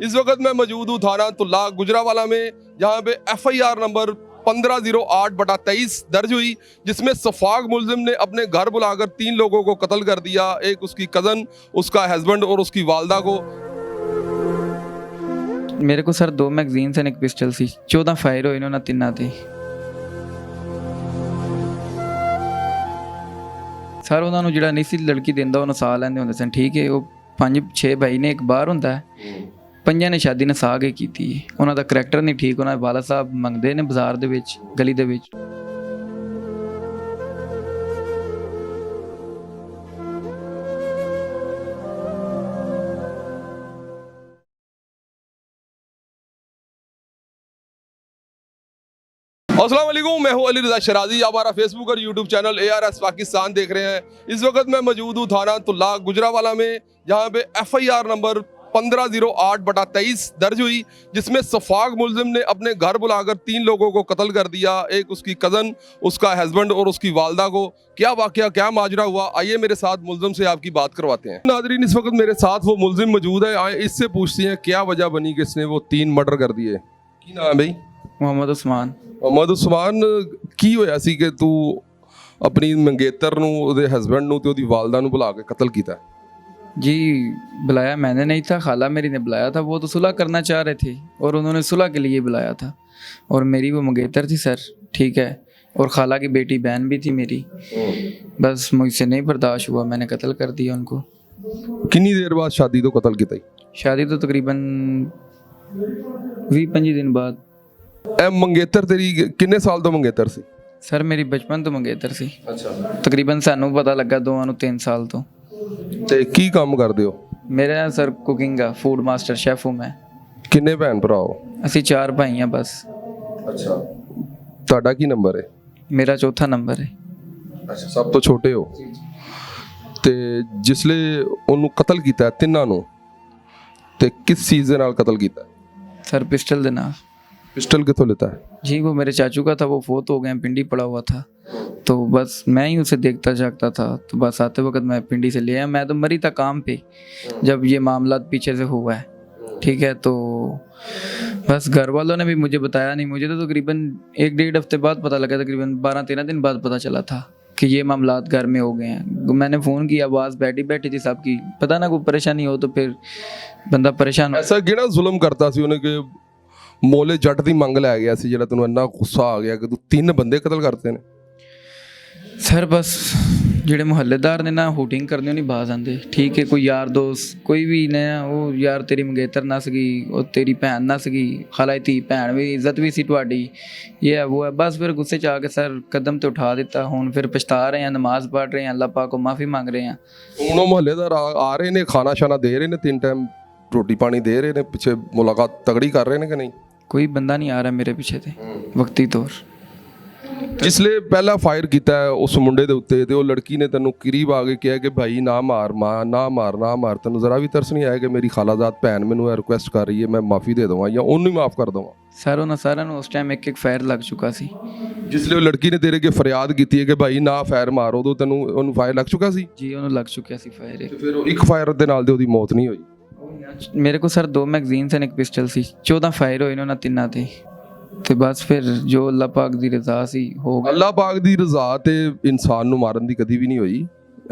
इस वक्त मैं मौजूद हूँ थाना तुल्ला गुजरावाला में, जहाँ पे FIR नंबर 1508/23 दर्ज हुई, जिसमें सफाक मुलजिम ने अपने घर बुलाकर 3 लोगों को कत्ल कर दिया। एक उसकी कज़न, उसका हस्बैंड और उसकी वालदा को। मेरे को सर 2 मैगजीन से एक पिस्टल सी 14 फायर होए ने तिन्ना ते सर ਉਹਨਾਂ ਨੂੰ ਜਿਹੜਾ ਨਹੀਂ ਸੀ ਲੜਕੀ ਦਿੰਦਾ ਉਹਨੂੰ ਸਾਹ ਲੈਂਦੇ ਹੁੰਦੇ ਸਨ। ਠੀਕ ਹੈ, ਉਹ 5-6 ਭਾਈ ਨੇ, ਇੱਕ ਬਾਹਰ ਹੁੰਦਾ ਹੈ, 5 ਨੇ ਸ਼ਾਦੀ ਨਸਾ ਕੇ ਕੀਤੀ। ਉਹਨਾਂ ਦਾ ਕਰੈਕਟਰ ਨਹੀਂ ਠੀਕ, ਉਹਨਾਂ ਦੇ ਵਾਲਾ ਸਾਹਿਬ ਮੰਗਦੇ ਨੇ ਬਾਜ਼ਾਰ ਦੇ ਵਿੱਚ, ਗਲੀ ਦੇ ਵਿੱਚ। अस्सलाम वालेकुम, मैं हूं अली रज़ा शराजी। आप हमारा फेसबुक और यूट्यूब चैनल ARS पाकिस्तान देख रहे हैं। इस वक्त मैं मौजूद हूं थाना तुल्ला गुजरावाला में, जहां पे FIR नंबर 1508/23 दर्ज हुई, जिसमें सफाक मुलजिम ने अपने घर बुलाकर 3 लोगों को कत्ल कर दिया। एक उसकी कज़न, उसका हस्बैंड और उसकी वालदा को। क्या वाकया, क्या माजरा हुआ, आइए मेरे साथ मुलजिम से आपकी बात करवाते हैं। नाजरीन, इस वक्त मेरे साथ वो मुलजिम मौजूद है, आए इससे पूछते हैं क्या वजह बनी कि इसने वो 3 मर्डर कर दिए। की नाम है भाई? ਮੁਹੰਮਦ ਉਸਮਾਨ। ਮੁਹੰਮਦ ਉਸਮਾਨ, ਕੀ ਹੋਇਆ ਸੀ ਕਿ ਤੂੰ ਆਪਣੀ ਮੰਗੇਤਰ ਨੂੰ, ਉਹਦੇ ਹਸਬੈਂਡ ਨੂੰ ਤੇ ਉਹਦੀ ਵਾਲਦਾ ਨੂੰ ਬੁਲਾ ਕੇ ਕਤਲ ਕੀਤਾ? जी बुलाया मैंने नहीं था, खाला मेरी ने बुलाया था। वो तो सुलह करना चाह रहे थे और उन्होंने सुलह के लिए बुलाया था। और मेरी वो मंगेतर थी सर, ठीक है, और खाला की बेटी बहन भी थी मेरी। बस मुझसे नहीं बर्दाश्त हुआ, मैंने कत्ल कर दिया उनको। ਕਿੰਨੀ ਦੇਰ ਬਾਅਦ ਸ਼ਾਦੀ ਤੋਂ ਕਤਲ ਕੀਤਾ? शादी तो तकरीबन 20-25 दिन बाद। ਇਹ ਮੰਗੇਤਰ ਤੇਰੀ ਕਿੰਨੇ ਸਾਲ ਤੋਂ ਮੰਗੇਤਰ ਸੀ? ਸਰ ਮੇਰੀ ਬਚਪਨ ਤੋਂ ਮੰਗੇਤਰ ਸੀ। ਅੱਛਾ। ਤਕਰੀਬਨ ਸਾਨੂੰ ਪਤਾ ਲੱਗਾ ਦੋਵਾਂ ਨੂੰ 3 ਸਾਲ ਤੋਂ। ਤੇ ਕੀ ਕੰਮ ਕਰਦੇ ਹੋ? ਮੇਰਾ ਸਰ ਕੁਕਿੰਗ ਆ, ਫੂਡ ਮਾਸਟਰ ਸ਼ੈਫ ਹੂੰ ਮੈਂ। ਕਿੰਨੇ ਭੈਣ ਭਰਾ ਹੋ? ਅਸੀਂ 4 ਭਾਈ ਆ ਬਸ। ਅੱਛਾ। ਤੁਹਾਡਾ ਕੀ ਨੰਬਰ ਹੈ? ਮੇਰਾ ਚੌਥਾ ਨੰਬਰ ਹੈ। ਅੱਛਾ, ਸਭ ਤੋਂ ਛੋਟੇ ਹੋ। ਤੇ ਜਿਸਲੇ ਉਹਨੂੰ ਕਤਲ ਕੀਤਾ ਤਿੰਨਾਂ ਨੂੰ, ਤੇ ਕਿਸ ਚੀਜ਼ ਦੇ ਨਾਲ ਕਤਲ ਕੀਤਾ? सर पिस्टल ਦੇ ਨਾਲ। पिस्टल कितों लेता है? जी वो मेरे चाचू का था, वो फोत हो गए, पिंडी पड़ा हुआ था, तो बस मैं ही उसे देखता जागता था। तो बस आते वक्त मैं पिंडी से ले आया। मैं तो मरी था काम पे जब ये मामला पीछे से हुआ है, ठीक है। तो बस घर वालों ने भी मुझे बताया नहीं, मुझे तो तकरीबन 1-1.5 हफ्ते बाद पता लगा, तकरीबन 12-13 दिन बाद पता चला था कि ये मामलात घर में हो गए हैं। मैंने फ़ोन किया, आवाज़ बैठी थी सबकी, पता ना कोई परेशानी हो तो फिर बंदा परेशान। ऐसा किहड़ा जुल्म करता सी ਉਹਨੇ ਕਿ ਮੋਲੇ ਜੱਟ ਦੀ ਮੰਗ ਲੈ ਗਿਆ ਸੀ ਜਿਹੜਾ ਤੈਨੂੰ ਇੰਨਾ ਗੁੱਸਾ ਆ ਗਿਆ ਕਿ ਤੂੰ 3 ਬੰਦੇ ਕਤਲ ਕਰਤੇ ਨੇ? ਸਰ ਬਸ ਜਿਹੜੇ ਮੁਹੱਲੇਦਾਰ ਨੇ ਨਾ ਹੂਟਿੰਗ ਕਰਨੇ ਨਹੀਂ ਬਾਜ਼ ਆਂਦੇ, ਠੀਕ ਹੈ। ਕੋਈ ਯਾਰ ਦੋਸਤ ਕੋਈ ਵੀ ਨੇ, ਉਹ ਯਾਰ ਤੇਰੀ ਮੰਗੇਤਰ ਨਸ ਗਈ, ਉਹ ਤੇਰੀ ਭੈਣ ਨਸ ਗਈ, ਹਾਲਾਂਕਿ ਭੈਣ ਵੀ ਇੱਜ਼ਤ ਵੀ ਸੀ ਤੁਹਾਡੀ, ਇਹ ਹੈ ਉਹ ਹੈ। ਬਸ ਫਿਰ ਗੁੱਸੇ 'ਚ ਆ ਕੇ ਸਰ ਕਦਮ ਤੇ ਉਠਾ ਦਿੱਤਾ। ਹੁਣ ਫਿਰ ਪਛਤਾ ਰਹੇ ਹਾਂ, ਨਮਾਜ਼ ਪੜ੍ਹ ਰਹੇ ਹਾਂ, ਅੱਲਾਹ ਪਾਕ ਕੋ ਮਾਫੀ ਮੰਗ ਰਹੇ ਹਾਂ। ਹੁਣ ਉਹ ਮੁਹੱਲੇਦਾਰ ਆ ਰਹੇ ਨੇ, ਖਾਣਾ ਸ਼ਾਨਾ ਦੇ ਰਹੇ ਨੇ, 3 ਟਾਈਮ ਰੋਟੀ ਪਾਣੀ ਦੇ ਰਹੇ ਨੇ, ਪਿੱਛੇ ਮੁਲਾਕਾਤ ਤਗੜੀ ਕਰ ਰਹੇ ਨੇ ਕਿ ਨਹੀਂ? ਕੋਈ ਬੰਦਾ ਨਹੀਂ ਆ ਰਿਹਾ ਮੇਰੇ ਪਿੱਛੇ ਤੇ ਵਕਤੀ ਤੌਰ। ਜਿਸਲੇ ਪਹਿਲਾ ਫਾਇਰ ਕੀਤਾ ਉਸ ਮੁੰਡੇ ਦੇ ਉੱਤੇ ਤੇ ਉਹ ਲੜਕੀ ਨੇ ਤੈਨੂੰ ਕਰੀਬ ਆ ਕੇ ਕਿਹਾ ਕਿ ਭਾਈ ਨਾ ਮਾਰ, ਨਾ ਮਾਰ, ਤੈਨੂੰ ਜ਼ਰਾ ਵੀ ਤਰਸ ਨਹੀਂ ਆਇਆ ਕਿ ਮੇਰੀ ਖਾਲਾਜ਼ਾਦ ਭੈਣ ਮੈਨੂੰ ਇਹ ਰਿਕੁਐਸਟ ਕਰ ਰਹੀ ਹੈ, ਮੈਂ ਮਾਫੀ ਦੇ ਦੇਵਾਂ ਜਾਂ ਉਹਨੂੰ ਹੀ ਮਾਫ ਕਰ ਦੇਵਾਂ? ਸਰ ਉਹਨਾਂ ਸਾਰਿਆਂ ਨੂੰ ਉਸ ਟਾਈਮ ਇੱਕ ਫਾਇਰ ਲੱਗ ਚੁੱਕਾ ਸੀ। ਜਿਸਲੇ ਉਹ ਲੜਕੀ ਨੇ ਤੇਰੇ ਅੱਗੇ ਫਰਿਆਦ ਕੀਤੀ ਹੈ ਕਿ ਭਾਈ ਨਾ ਫਾਇਰ ਮਾਰ, ਉਦੋਂ ਤੈਨੂੰ ਉਹਨੂੰ ਫਾਇਰ ਲੱਗ ਚੁੱਕਾ ਸੀ? ਜੀ ਉਹਨੂੰ ਲੱਗ ਚੁੱਕਿਆ ਸੀ ਫਾਇਰ। ਤੇ ਫਿਰ ਉਹ ਇੱਕ ਫਾਇਰ ਦੇ ਨਾਲ ਤੇ ਉਹਦੀ ਮੌਤ ਨਹੀਂ ਹੋਈ? मेरे को सर 2 मैगजीन से एक पिस्टल सी 14 फायर होए ने तिन्ना ते। ਤੇ ਬਸ ਫਿਰ ਜੋ ਅੱਲਾਹ ਪਾਕ ਦੀ ਰਜ਼ਾ ਸੀ ਹੋ ਗਿਆ। ਅੱਲਾਹ ਪਾਕ ਦੀ ਰਜ਼ਾ ਤੇ ਇਨਸਾਨ ਨੂੰ ਮਾਰਨ ਦੀ ਕਦੀ ਵੀ ਨਹੀਂ ਹੋਈ।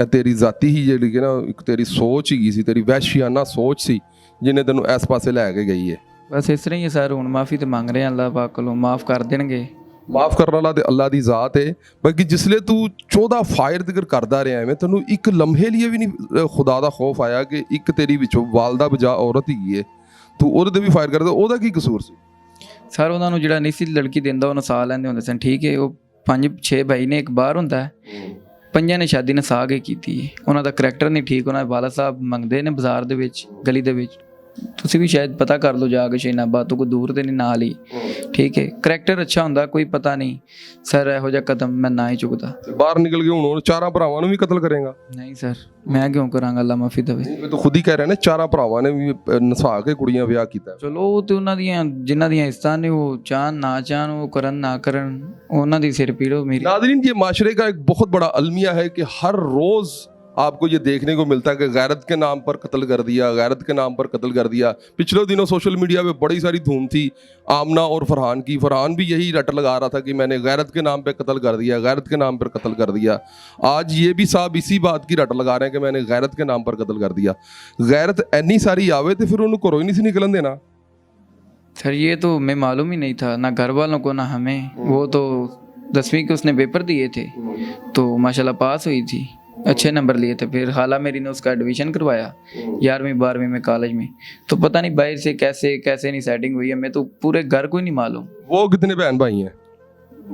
ਇਹ ਤੇਰੀ ਜ਼ਾਤੀ ਹੀ ਜਿਹੜੀ ਕਿ ਨਾ ਇੱਕ ਤੇਰੀ ਸੋਚ ਹੀ ਸੀ, ਤੇਰੀ ਵਹਿਸ਼ੀਆਨਾ ਸੋਚ ਸੀ ਜਿਹਨੇ ਤੈਨੂੰ ਇਸ ਪਾਸੇ ਲੈ ਕੇ ਗਈ ਹੈ। ਬਸ ਇਸ ਤਰ੍ਹਾਂ ਹੀ ਸਰ ਹੁਣ ਮਾਫੀ ਤੇ ਮੰਗ ਰਹੇ ਹਾਂ, ਅੱਲਾਹ ਪਾਕ ਕੋਲੋਂ ਮਾਫ ਕਰ ਦੇਣਗੇ। ਮਾਫ ਕਰਨ ਵਾਲਾ ਤੇ ਅੱਲਾਹ ਦੀ ਜ਼ਾਤ ਹੈ। ਬਾਕੀ ਜਿਸਲੇ ਤੂੰ 14 ਫਾਇਰ ਜ਼ਿਕਰ ਕਰਦਾ ਰਿਹਾ ਐਵੇਂ, ਤੈਨੂੰ ਇੱਕ ਲਮਹੇ ਲਈ ਵੀ ਨਹੀਂ ਖੁਦਾ ਦਾ ਖੌਫ ਆਇਆ ਕਿ ਇੱਕ ਤੇਰੀ ਵਿੱਚੋਂ ਵਾਲਦਾ ਬਜਾ ਔਰਤ ਹੀ ਹੈ, ਤੂੰ ਉਹਦੇ ਤੇ ਵੀ ਫਾਇਰ ਕਰਦਾ? ਉਹਦਾ ਕੀ ਕਸੂਰ ਸੀ? ਸਰ ਉਹਨਾਂ ਨੂੰ ਜਿਹੜਾ ਨਹੀਂ ਸੀ ਲੜਕੀ ਦਿੰਦਾ ਉਹਨੂੰ ਸਾਹ ਲੈਂਦੇ ਹੁੰਦੇ ਸਨ, ਠੀਕ ਹੈ। ਉਹ 5-6 ਭਾਈ ਨੇ, ਇੱਕ ਬਾਹਰ ਹੁੰਦਾ ਹੈ, 5 ਨੇ ਸ਼ਾਦੀ ਨਸਾ ਕੇ ਕੀਤੀ। ਉਹਨਾਂ ਦਾ ਕਰੈਕਟਰ ਨਹੀਂ ਠੀਕ, ਉਹਨਾਂ ਦੇ ਵਾਲਾ ਸਾਹਿਬ ਮੰਗਦੇ ਨੇ ਬਾਜ਼ਾਰ ਦੇ ਵਿੱਚ, ਗਲੀ ਦੇ ਵਿੱਚ। ਤੁਸੀਂ ਵੀ ਸ਼ਾਇਦ ਪਤਾ ਕਰ ਲਓ ਜਾ ਕੇ, ਸ਼ਹੀਨਾਬਾਦ ਤੋਂ ਕੋਈ ਦੂਰ ਤੇ ਨਹੀਂ, ਨਾਲ ਹੀ, ਠੀਕ ਹੈ। ਕਰੈਕਟਰ ਅੱਛਾ ਹੁੰਦਾ, ਕੋਈ ਪਤਾ ਨਹੀਂ ਸਰ ਇਹੋ ਜਿਹਾ ਕਦਮ ਮੈਂ ਨਾ ਹੀ ਚੁੱਕਦਾ। ਬਾਹਰ ਨਿਕਲ ਕੇ ਹੁਣ ਉਹ 4 ਭਰਾਵਾਂ ਨੂੰ ਵੀ ਕਤਲ ਕਰੇਗਾ? ਨਹੀਂ ਸਰ, ਮੈਂ ਕਿਉਂ ਕਰਾਂਗਾ, ਅੱਲਾ ਮਾਫੀ ਦੇਵੇ। ਤੂੰ ਖੁਦ ਹੀ ਕਹਿ ਰਿਹਾ ਨਾ 4 ਭਰਾਵਾਂ ਨੇ ਵੀ ਨਸਾ ਕੇ ਕੁੜੀਆਂ ਵਿਆਹ ਕੀਤਾ। ਚਲੋ ਉਹ ਤੇ ਉਹਨਾਂ ਦੀਆਂ ਜਿਨ੍ਹਾਂ ਦੀਆਂ ਇਸਤਾਂ ਨੇ, ਉਹ ਚਾਹਨ ਨਾ ਚਾਹਨ, ਉਹ ਕਰਨ ਨਾ ਕਰਨ, ਉਹਨਾਂ ਦੀ ਸਿਰ ਪੀੜੋ ਮੇਰੀ। नाज़रीन, ये माशरे का एक बहुत बड़ा अलमिया है कि हर रोज़ आपको ये देखने को मिलता है कि गैरत के नाम पर कत्ल कर दिया, गैरत के नाम पर कत्ल कर दिया। पिछले दिनों सोशल मीडिया पे बड़ी सारी धूम थी आमना और फरहान की। फरहान भी यही रट लगा रहा था कि मैंने गैरत के नाम पे कत्ल कर दिया, गैरत के नाम पर कत्ल कर दिया। आज ये भी साहब इसी बात की रट लगा रहे हैं कि मैंने गैरत के नाम पर कत्ल कर दिया। गैरत इन्नी सारी आवे तो फिर उन्होंने घरों ही नहीं से निकलन देना। सर ये तो मैं मालूम ही नहीं था, ना घर वालों को ना हमें। वो तो 10वीं के उसने पेपर दिए थे तो माशाल्लाह पास हुई थी, अच्छे नंबर लिए थे। फिर खाला मेरी ने उसका एडमिशन करवाया 11वीं 12वीं में कॉलेज में। तो पता नहीं बाहर से कैसे कैसे नहीं सेटिंग हुई है, मैं तो पूरे घर को ही नहीं मालूम। वो कितने बहन भाई हैं?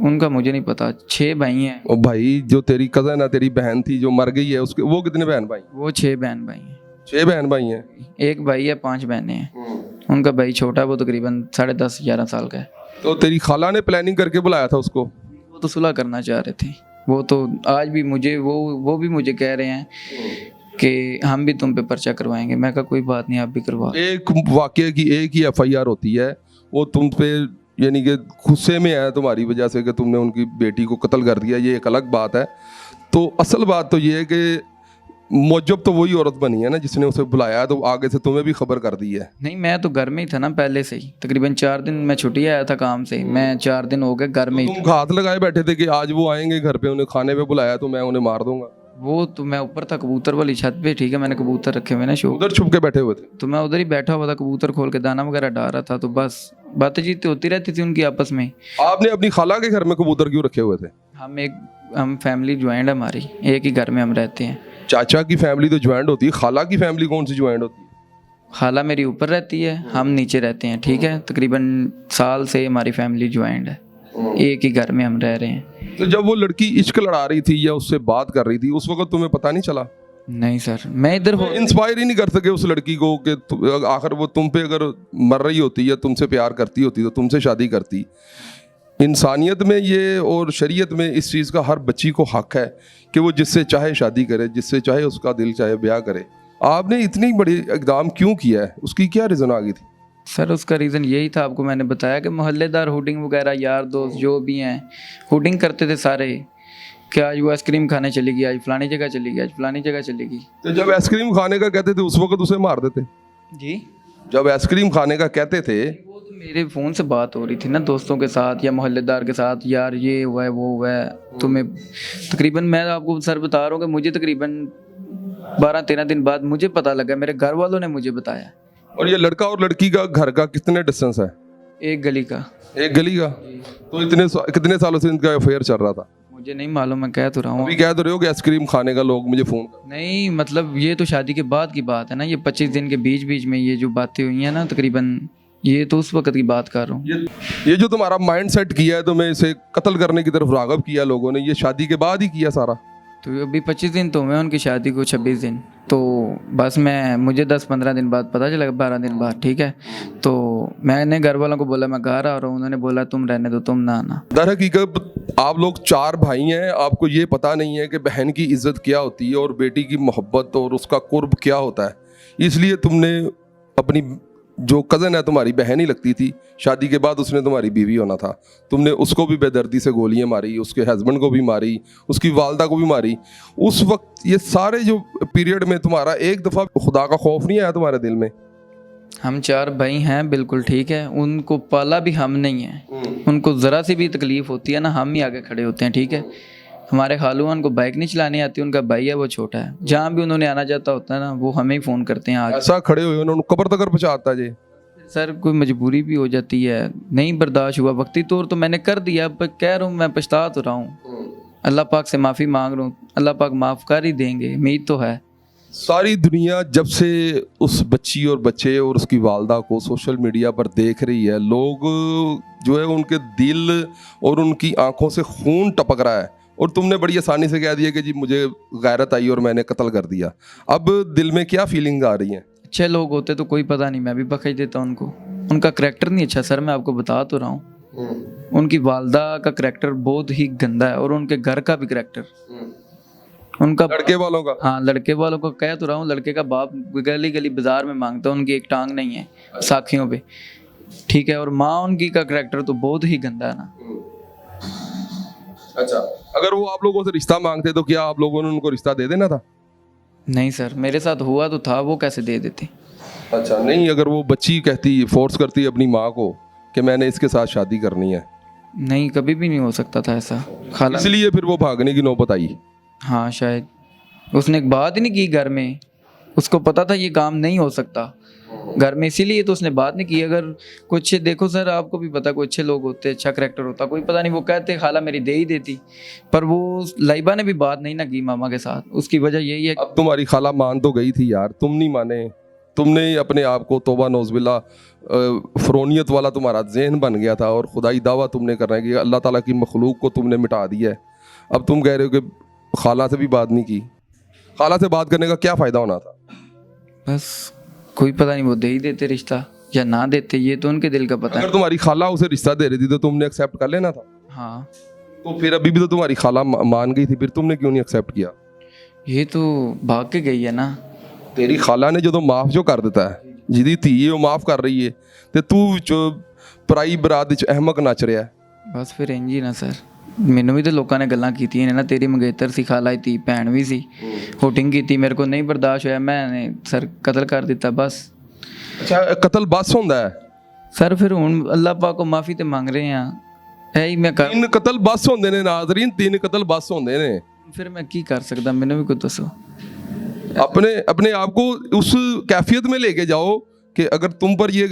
उनका मुझे नहीं पता, 6 भाई हैं। और भाई जो तेरी कजन है, तेरी बहन थी जो मर गई है, उसके वो कितने बहन भाई? वो 6 बहन भाई हैं। 6 बहन भाई हैं। एक भाई है, 5 बहनें हैं। उनका भाई छोटा है, वो तकरीबन 10.5 11 साल का है। तो तेरी खाला ने प्लानिंग करके बुलाया था उसको? वो तो सुलह करना चाह रहे थे। वो तो आज भी मुझे वो भी मुझे कह रहे हैं कि हम भी तुम पे पर्चा करवाएंगे। मैं कहा कोई बात नहीं, आप भी करवा। एक वाकये की एक ही FIR होती है, वो तुम पे यानी कि गुस्से में है तुम्हारी वजह से कि तुमने उनकी बेटी को कत्ल कर दिया, ये एक अलग बात है। तो असल बात तो ये है कि मौजब तो वही औरत बनी है ना जिसने उसे बुलाया, तो आगे से तुम्हें भी खबर कर दी है। नहीं, मैं तो घर में ही था ना पहले से ही। तकरीबन 4 दिन मैं छुट्टी आया था काम से, मैं 4 दिन हो गए घर में ही। तुम हाथ लगाए बैठे थे कि आज वो आएंगे घर पे, उन्हें खाने पे बुलाया तो मैं उन्हें मार दूंगा। वो तो मैं ऊपर था कबूतर वाली छत पे, ठीक है, मैंने कबूतर रखे हुए ना शो। उधर छुप के बैठे हुए थे? तो मैं उधर ही बैठा हुआ था, कबूतर खोल के दाना वगैरह डाल रहा था। तो बस बातचीत होती रहती थी उनकी आपस में। आपने अपनी खाला के घर में कबूतर क्यों रखे हुए थे? हम फैमिली ज्वाइंट है हमारी, एक ही घर में हम रहते हैं। चाचा की फैमिली तो ज्वाइंट होती है, खाला की फैमिली कौन सी ज्वाइंट होती है? खाला मेरी ऊपर रहती है, हम नीचे रहते हैं, ठीक है। तकरीबन साल से हमारी फैमिली ज्वाइंट है, एक ही घर में हम रह रहे हैं। तो जब वो लड़की इश्क लड़ा रही थी या उससे बात कर रही थी, उस वक्त तुम्हें पता नहीं चला? नहीं सर, मैं इधर हो इंस्पायर ही नहीं कर सके उस लड़की को कि आखिर वो तुम पे अगर मर रही होती या तुमसे प्यार करती होती तो तुमसे शादी करती। इंसानियत में ये और शरीयत में इस चीज़ का हर बच्ची को हक है कि वो जिससे चाहे शादी करे, जिससे चाहे उसका दिल चाहे ब्याह करे। आपने इतनी बड़ी इकदाम क्यों किया है? उसकी क्या रीज़न आ गई थी? सर उसका रीज़न यही था, आपको मैंने बताया कि मोहल्लेदार हुडिंग वगैरह, यार दोस्त जो भी हैं हुडिंग करते थे सारे कि आज वो आइसक्रीम खाने चली गई, आज फलानी जगह चली गई, आज फलानी जगह चली गई। तो जब आइसक्रीम खाने का कहते थे उस वक्त उसे मार देते? जी, जब आइसक्रीम खाने का कहते थे वो तो मेरे फ़ोन से बात हो रही थी ना दोस्तों के साथ या मोहल्लेदार के साथ, यार ये हुआ है वो हुआ है। तो मैं तकरीबन, मैं आपको सर बता रहा हूँ कि मुझे तकरीबन 12-13 दिन बाद मुझे पता लगा, मेरे घर वालों ने मुझे बताया। और ये लड़का और लड़की का घर का कितने डिस्टेंस है? एक गली का। एक गली का? तो कितने सालों से इनका अफेयर चल रहा था? मुझे नहीं मालूम, मैं कह तो रहा हूँ। अभी कह तो रहे हो कि आइसक्रीम खाने का लोग मुझे फोन कर। नहीं मतलब ये तो शादी के बाद की बात है ना, ये 25 दिन के बीच बीच में ये जो बातें हुई हैं ना तकरीबन, ये तो उस वक्त की बात कर रहा हूँ। ये जो तुम्हारा माइंड सेट किया है, तुम्हें इसे कत्ल करने की तरफ राग़िब किया लोगों ने, ये शादी के बाद ही किया सारा? तो अभी 25 दिन तो हुए उनकी शादी को, 26 दिन। तो बस मुझे 10-15 दिन बाद पता चला, 12 दिन बाद, ठीक है। तो मैंने घर वालों को बोला मैं घर आ रहा हूँ, उन्होंने बोला तुम रहने दो, तुम ना आना। दर हकीकत आप लोग 4 भाई हैं, आपको ये पता नहीं है कि बहन की इज्जत क्या होती है और बेटी की मोहब्बत और उसका कुर्ब क्या होता है। इसलिए तुमने अपनी जो कज़न है, तुम्हारी बहन ही लगती थी, शादी के बाद उसने तुम्हारी बीवी होना था, तुमने उसको भी बेदर्दी से गोलियां मारी, उसके हस्बैंड को भी मारी, उसकी वालदा को भी मारी। उस वक्त ये सारे जो पीरियड में तुम्हारा एक दफ़ा खुदा का खौफ नहीं आया तुम्हारे दिल में? हम 4 भाई हैं, बिल्कुल ठीक है, उनको पाला भी हम नहीं है। उनको ज़रा सी भी तकलीफ़ होती है ना, हम ही आगे खड़े होते हैं, ठीक है। हमारे खालूआन को बाइक नहीं चलानी आती, उनका भाई है वो छोटा है, जहाँ भी उन्होंने आना जाता होता है ना वो हमें ही फ़ोन करते हैं। आज ऐसा खड़े हुए उन्होंने कब्र तक पहुँचाता जी? सर कोई मजबूरी भी हो जाती है, नहीं बर्दाश्त हुआ, वक्ती तौर तो मैंने कर दिया, पर कह रहा हूँ मैं पछता तो रहा हूँ। अल्लाह पाक से माफ़ी मांग रहा हूँ, अल्लाह पाक माफ़ कर ही देंगे, उम्मीद तो है। सारी दुनिया जब से उस बच्ची और बच्चे और उसकी वालदा को सोशल मीडिया पर देख रही है, लोग जो है उनके दिल और उनकी आंखों से खून टपक रहा है, और तुमने बड़ी आसानी से कह दिया कि जी मुझे गैरत आई और मैंने कत्ल कर दिया। अब दिल में क्या फीलिंग आ रही है? अच्छे लोग होते तो कोई पता नहीं, मैं भी बख्श देता उनको। उनका करैक्टर नहीं अच्छा सर, मैं आपको बता तो रहा हूँ। उनकी वालदा का करैक्टर बहुत ही गंदा है और उनके घर का भी करैक्टर, उनका लड़के वालों का। हाँ, लड़के वालों को कह तो रहा हूँ, लड़के का बाप गली गली बाजार में मांगता है, उनकी एक टांग नहीं है साखियों पे, ठीक है। और माँ उनकी का करैक्टर तो बहुत ही गंदा है ना। अच्छा, अगर वो आप लोगों से रिश्ता मांगते तो क्या आप लोगों ने उनको रिश्ता दे देना था? नहीं सर, मेरे साथ हुआ तो था, वो कैसे दे देते। अच्छा, नहीं, अगर वो बच्ची कहती, फोर्स करती अपनी माँ को कि मैंने इसके साथ शादी करनी है, नहीं, कभी भी नहीं हो सकता था ऐसा। खाला, इसलिए फिर वो भागने की नौबत आई। हाँ शायद उसने एक बात ही नहीं की घर में, उसको पता था ये काम नहीं हो सकता घर में, इसीलिए तो उसने बात नहीं की। अगर कुछ देखो सर, आपको भी पता, कोई अच्छे लोग होते, अच्छा करैक्टर होता, कोई पता नहीं वो कहते खाला मेरी दे ही देती, पर वो लाइबा ने भी बात नहीं ना की मामा के साथ। उसकी वजह यही है। अब तुम्हारी खाला मान तो गई थी यार, तुम नहीं माने, तुमने ही अपने आप को, तौबा नौज़बिल्ला, फ़रोनियत वाला तुम्हारा जहन बन गया था और खुदाई दावा तुमने करना है कि अल्लाह ताला की मखलूक को तुमने मिटा दिया है। अब तुम कह रहे हो कि खाला से भी बात नहीं की। खाला से बात करने का क्या फ़ायदा होना था? बस कोई पता नहीं, वो दे ही देते रिश्ता या ना देते, ये तो उनके दिल का पता अगर है। तुम्हारी खाला उसे रिश्ता दे रही थी तो तुमने एक्सेप्ट कर लेना था। हाँ, तो फिर अभी भी तो तुम्हारी खाला मान गई थी, फिर तुमने क्यों नहीं एक्सेप्ट किया? ये तो भाग के गई है ना। तेरी खाला ने जो माफ़ जो कर देता है, जिदी धी वो माफ़ कर रही है, तो तू जो पराई बरात विच अहमक नच रहा है। बस फिर इंज ही ना सर, ਮੈਨੂੰ ਵੀ ਤੇ ਲੋਕਾਂ ਨੇ ਗੱਲਾਂ ਕੀਤੀਆਂ ਨੇ ਨਾ, ਤੇਰੀ ਮੰਗੇਤਰ ਸੀ, ਖਾਲਾ ਸੀ, ਭੈਣ ਵੀ ਸੀ, ਹੋਟਿੰਗ ਕੀਤੀ, ਮੇਰੇ ਕੋਲ ਨਹੀਂ ਬਰਦਾਸ਼ਤ ਹੋਇਆ, ਮੈंने ਸਰ ਕਤਲ ਕਰ ਦਿੱਤਾ ਬਸ। ਅੱਛਾ, ਕਤਲ ਬਸ ਹੁੰਦਾ ਹੈ? ਸਰ ਫਿਰ ਹੁਣ ਅੱਲਾਹ ਪਾਕ ਕੋ ਮਾਫੀ ਤੇ ਮੰਗ ਰਹੇ ਆ, ਹੈ ਹੀ ਮੈਂ ਕਰ, 3 ਕਤਲ ਬਸ ਹੁੰਦੇ ਨੇ ਨਾਜ਼ਰੀਨ, 3 ਕਤਲ ਬਸ ਹੁੰਦੇ ਨੇ। ਫਿਰ ਮੈਂ ਕੀ ਕਰ ਸਕਦਾ, ਮੈਨੂੰ ਵੀ ਕੁਝ ਦੱਸੋ। अपने अपने आप को उस कैफियत में लेके जाओ कि अगर तुम पर ये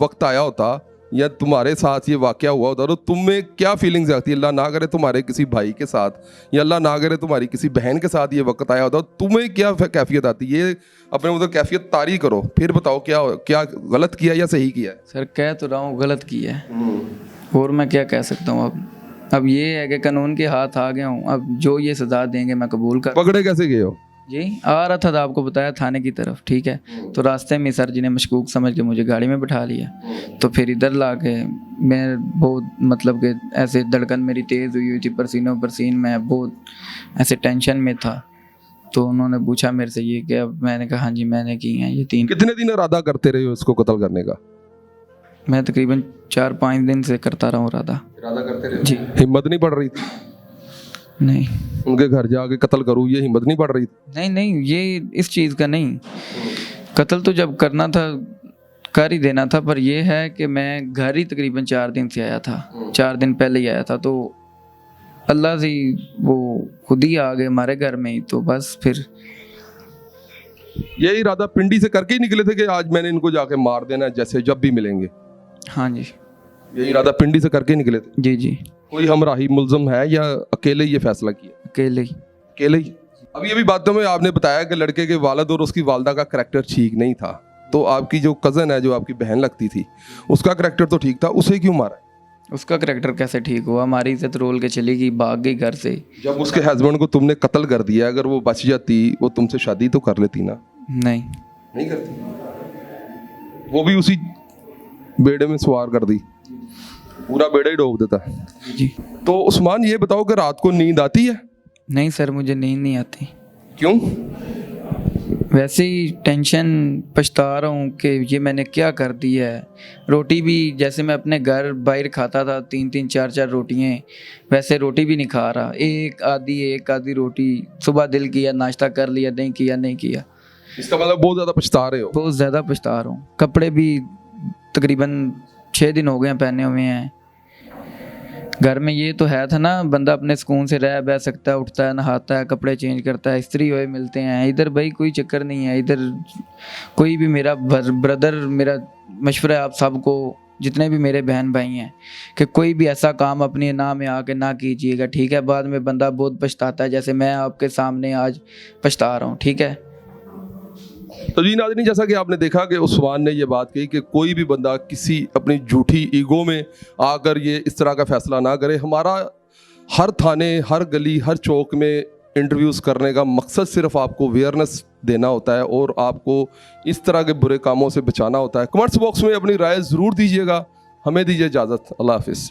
वक्त आया होता या तुम्हारे साथ ये वाकया हुआ होता तो तुम में क्या फीलिंग्स आती है। अल्लाह ना करे तुम्हारे किसी भाई के साथ या अल्लाह ना करे तुम्हारी किसी बहन के साथ ये वक्त आया होता, तुम्हें क्या कैफियत आती? ये अपने उधर कैफियत तारी करो, फिर बताओ क्या क्या गलत किया या सही किया है। सर कह तो रहा हूँ गलत किया है, और मैं क्या कह सकता हूँ। अब ये है कि कानून के हाथ आ गया हूँ, अब जो ये सज़ा देंगे मैं कबूल कर। पकड़े कैसे गए हो? जी आ रहा था, आपको बताया, थाने की तरफ, ठीक है, तो रास्ते में सर जी ने मशकूक समझ के मुझे गाड़ी में बिठा लिया, तो फिर इधर ला के मैं बहुत, मतलब कि ऐसे धड़कन मेरी तेज़ हुई थी, पसीनों पसीन, मैं बहुत ऐसे टेंशन में था। तो उन्होंने पूछा मेरे से ये कि, अब मैंने कहा हाँ जी मैंने की हैं ये 3। कितने दिन इरादा करते रहे हो इसको कत्ल करने का? मैं तकरीबन 4-5 दिन से करता रहा हूँ इरादा करते रहे जी। हिम्मत नहीं पड़ रही थी? नहीं उनके घर जाके कत्ल करूँ, ये हिम्मत नहीं पड़ रही थी? नहीं, ये इस चीज़ का नहीं, कत्ल तो जब करना था कर ही देना था, पर यह है कि मैं घर ही तकरीबन 4 दिन से आया था, 4 दिन पहले ही आया था, तो अल्लाह से वो खुद ही आ गए हमारे घर में ही, तो बस फिर ये इरादा पिंडी से करके ही निकले थे कि आज मैंने इनको जाके मार देना है, जैसे जब भी मिलेंगे? हाँ जी, ये इरादा पिंडी से करके ही निकले थे? जी जी। कोई हमराही मुल्ज़म है या अकेले ही ये फैसला किया? अकेले ही। अकेले ही। अब ये भी बातों में आपने बताया कि लड़के के वालिद और उसकी वालदा का करैक्टर ठीक नहीं था, तो आपकी जो कज़न है, जो आपकी बहन लगती थी, उसका करैक्टर तो ठीक था, उसे क्यों मारा? उसका करैक्टर कैसे ठीक हुआ? हमारी इज्जत रोल के चली गई, भाग गई घर से। जब उसके हस्बैंड को तुमने कत्ल कर दिया, अगर वो बच जाती वो तुमसे शादी तो कर लेती ना? नहीं करती, वो भी उसी बेड़े में सवार कर दी, पूरा बेड़ा ही डूब देता। जी। तो उस्मान ये बताओ कि रात को नींद आती है? नहीं सर, मुझे नींद नहीं आती। क्यों? वैसे ही टेंशन, पछता रहा हूँ कि ये मैंने क्या कर दिया है। रोटी भी जैसे मैं अपने घर बाहर खाता था 3-3 4-4 रोटियाँ, वैसे रोटी भी नहीं खा रहा, एक आधी रोटी। सुबह दिल किया नाश्ता कर लिया, नहीं किया। इसका मतलब बहुत ज़्यादा पछता रहे हो? बहुत ज़्यादा पछता रहा हूँ। कपड़े भी तकरीबन 6 दिन हो गए हैं पहने हुए हैं। घर में ये तो है था ना, बंदा अपने सुकून से रह बह सकता है, उठता है, नहाता है, कपड़े चेंज करता है, स्त्री हुए मिलते हैं। इधर भाई कोई चक्कर नहीं है, इधर कोई भी मेरा ब्रदर, मेरा मशवरा है आप सबको, जितने भी मेरे बहन भाई हैं, कि कोई भी ऐसा काम अपनी ना में आके ना कीजिएगा, ठीक है? बाद में बंदा बहुत पछताता है, जैसे मैं आपके सामने आज पछता रहा हूँ, ठीक है? तो जी नाज़रीन, जैसा कि आपने देखा कि उस्मान ने ये बात कही कि कोई भी बंदा किसी अपनी झूठी ईगो में आकर ये इस तरह का फैसला ना करे। हमारा हर थाने, हर गली, हर चौक में इंटरव्यूज़ करने का मकसद सिर्फ आपको अवेयरनेस देना होता है और आपको इस तरह के बुरे कामों से बचाना होता है। कमेंट्स बॉक्स में अपनी राय ज़रूर दीजिएगा। हमें दीजिए इजाज़त। अल्लाह हाफिज़।